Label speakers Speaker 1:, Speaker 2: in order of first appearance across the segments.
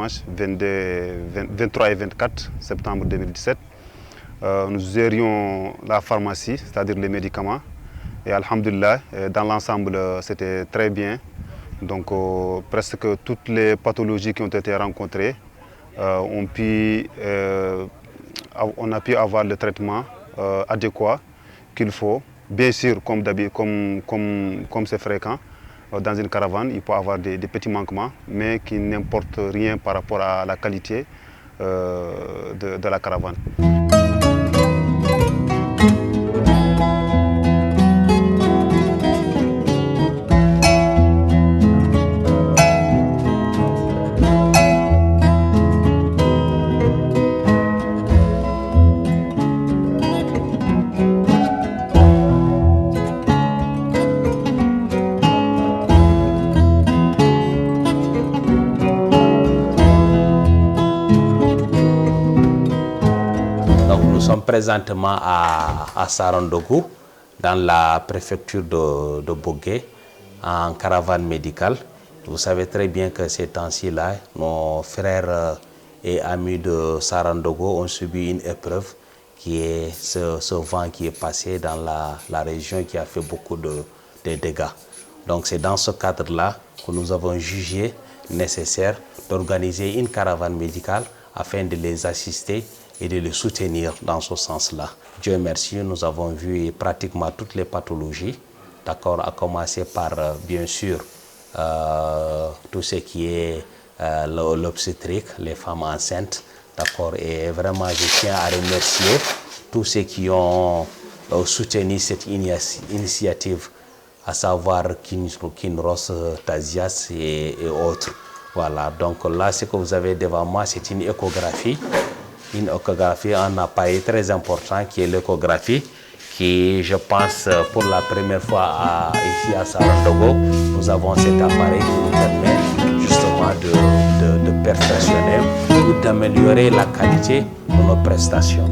Speaker 1: dimanche 23 et 24 septembre 2017. Nous gérions la pharmacie, c'est-à-dire les médicaments. Et alhamdulillah, dans l'ensemble, c'était très bien. Donc presque toutes les pathologies qui ont été rencontrées, on a pu avoir le traitement adéquat qu'il faut. Bien sûr, comme c'est fréquent, dans une caravane, il peut y avoir des petits manquements, mais qui n'importent rien par rapport à la qualité de la caravane.
Speaker 2: Nous sommes présentement à Sarandogo, dans la préfecture de Bogué, en caravane médicale. Vous savez très bien que ces temps-ci-là, nos frères et amis de Sarandogo ont subi une épreuve qui est ce vent qui est passé dans la région qui a fait beaucoup de dégâts. Donc c'est dans ce cadre-là que nous avons jugé nécessaire d'organiser une caravane médicale afin de les assister et de les soutenir dans ce sens-là. Dieu merci, nous avons vu pratiquement toutes les pathologies, d'accord, à commencer par, bien sûr, tout ce qui est l'obstétrique, les femmes enceintes, d'accord, et vraiment je tiens à remercier tous ceux qui ont soutenu cette initiative, à savoir Kinross, Tazias et autres. Voilà, donc là, ce que vous avez devant moi, c'est une échographie. Une échographie, un appareil très important qui est l'échographie, qui, je pense, pour la première fois ici à Sarandogo, nous avons cet appareil qui nous permet justement de perfectionner ou d'améliorer la qualité de nos prestations.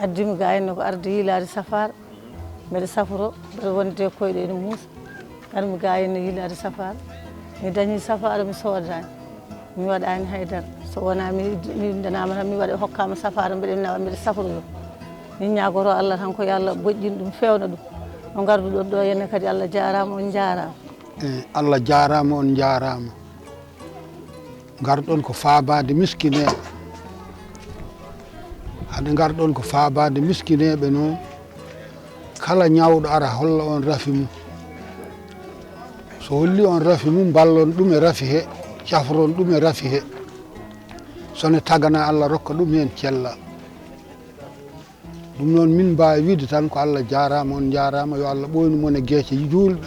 Speaker 3: addimi ga henno ko arde yiilade safara mbeɗa saforo mbeɗa wonde koyɗe ene muusa garmi ga henno yiilade safara mi dañi safara mi soodani mi waɗani haydara so wona mi danama tan mi waɗa hokkama safara mbeɗa nawa mbeɗa saforo ɗum min ñagoto Allah tan ko yo Allah moƴƴin ɗum fewna ɗum no garduɗon ɗo henne kadi Allah jarama on jarama
Speaker 4: Allah jarama on jarama garɗon ko faabade miskineɓe hade garɗon ko faabade miskineɓe noon kala ñawɗo ara holla on rafi mum so holli on rafi mum ballon ɗum e rafi he cafron ɗum e rafi he sone tagana Allah rokka ɗum hen cellal ɗum noon min mbawi wiide tan ko Allah jarama on jarama yo Allah ɓoynu mon e gueece julɓe.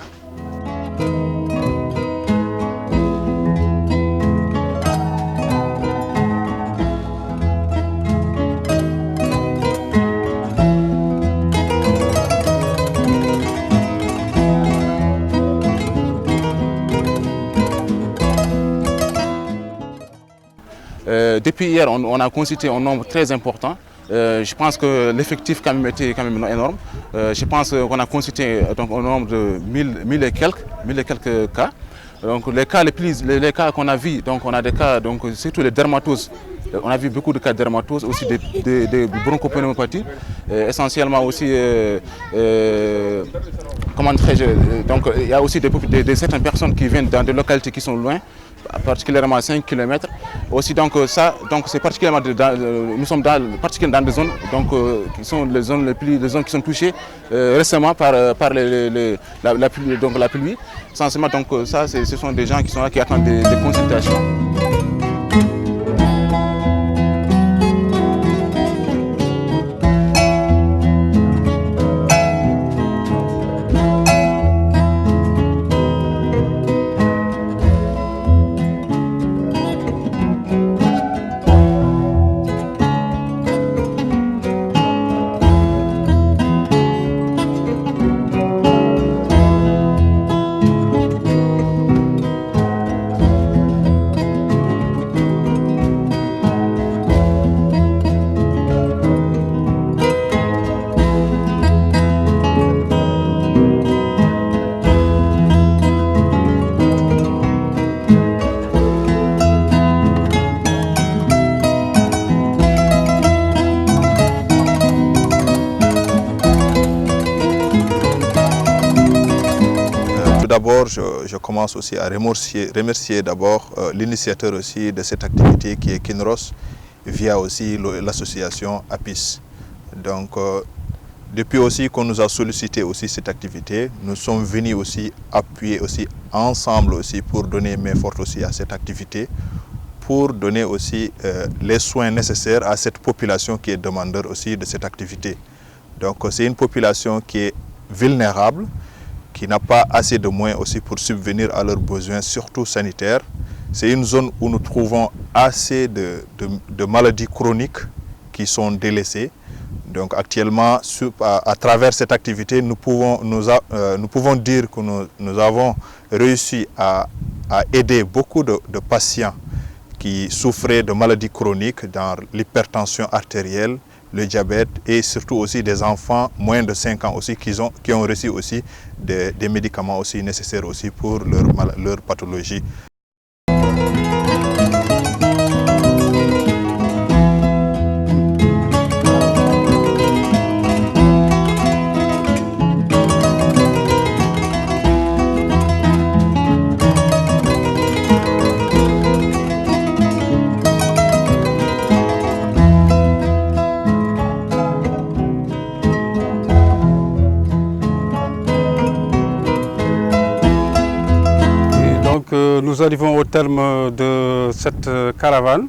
Speaker 5: Depuis hier, on a constitué un nombre très important. Je pense que l'effectif quand même était énorme. Je pense qu'on a constitué donc, un nombre de 1000 et quelques cas. Donc les cas qu'on a vus, donc on a des cas, donc surtout les dermatoses. On a vu beaucoup de cas de dermatose, aussi des bronchopneumopathie, essentiellement aussi, comment dirais-je, donc il y a aussi certaines personnes qui viennent dans des localités qui sont loin, particulièrement à 5 km. Aussi donc ça, donc c'est particulièrement nous sommes particulièrement dans des zones donc qui sont les zones qui sont touchées récemment par la pluie, donc la pluie. Essentiellement donc ça, ce sont des gens qui sont là qui attendent des consultations.
Speaker 6: D'abord, je commence aussi à remercier d'abord l'initiateur aussi de cette activité qui est Kinross, via aussi l'association APIS. Donc, depuis aussi qu'on nous a sollicité aussi cette activité, nous sommes venus aussi appuyer aussi ensemble aussi pour donner main forte aussi à cette activité, pour donner aussi les soins nécessaires à cette population qui est demandeur aussi de cette activité. Donc, c'est une population qui est vulnérable, qui n'a pas assez de moyens aussi pour subvenir à leurs besoins, surtout sanitaires. C'est une zone où nous trouvons assez de maladies chroniques qui sont délaissées. Donc actuellement, à travers cette activité, nous pouvons dire que nous avons réussi à aider beaucoup de patients qui souffraient de maladies chroniques, dans l'hypertension artérielle, le diabète, et surtout aussi des enfants moins de 5 ans aussi qui ont reçu aussi des médicaments aussi nécessaires aussi pour leur pathologie.
Speaker 7: Nous arrivons au terme de cette caravane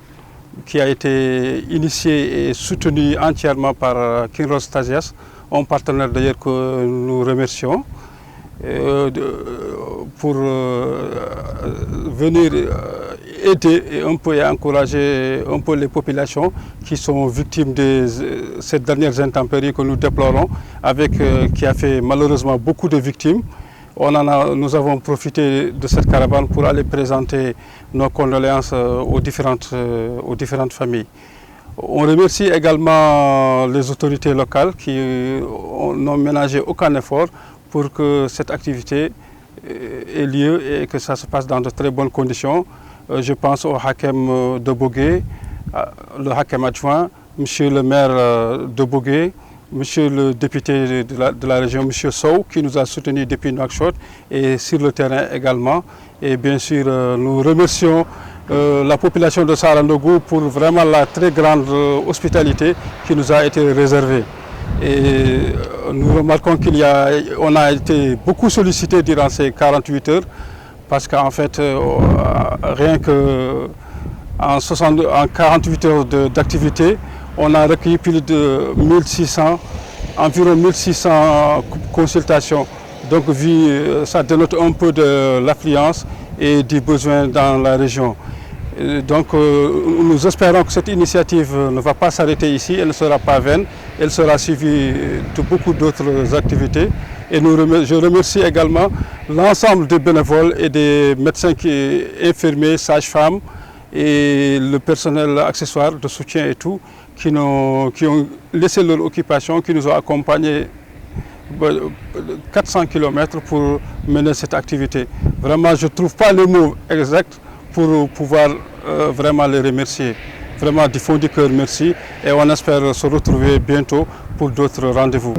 Speaker 7: qui a été initiée et soutenue entièrement par Kinross Stagias, un partenaire d'ailleurs que nous remercions, pour venir aider et un peu encourager un peu les populations qui sont victimes de ces dernières intempéries que nous déplorons, qui a fait malheureusement beaucoup de victimes. Nous avons profité de cette caravane pour aller présenter nos condoléances aux différentes familles. On remercie également les autorités locales qui n'ont ménagé aucun effort pour que cette activité ait lieu et que ça se passe dans de très bonnes conditions. Je pense au Hakem de Bogué, le Hakem adjoint, monsieur le maire de Bogué, monsieur le député de la région, monsieur Sow, qui nous a soutenus depuis Nouakchott et sur le terrain également. Et bien sûr, nous remercions la population de Sarandougou pour vraiment la très grande hospitalité qui nous a été réservée. Et nous remarquons qu'on a été beaucoup sollicité durant ces 48 heures parce qu'en fait, rien que en 48 heures d'activité, on a recueilli plus de environ 1600 consultations. Donc ça dénote un peu de l'affluence et du besoin dans la région. Donc nous espérons que cette initiative ne va pas s'arrêter ici, elle ne sera pas vaine, elle sera suivie de beaucoup d'autres activités. Et je remercie également l'ensemble des bénévoles et des médecins, infirmiers, sages-femmes et le personnel accessoire de soutien et tout, qui ont laissé leur occupation, qui nous ont accompagnés 400 km pour mener cette activité. Vraiment, je ne trouve pas le mot exact pour pouvoir vraiment les remercier. Vraiment du fond du cœur, merci. Et on espère se retrouver bientôt pour d'autres rendez-vous.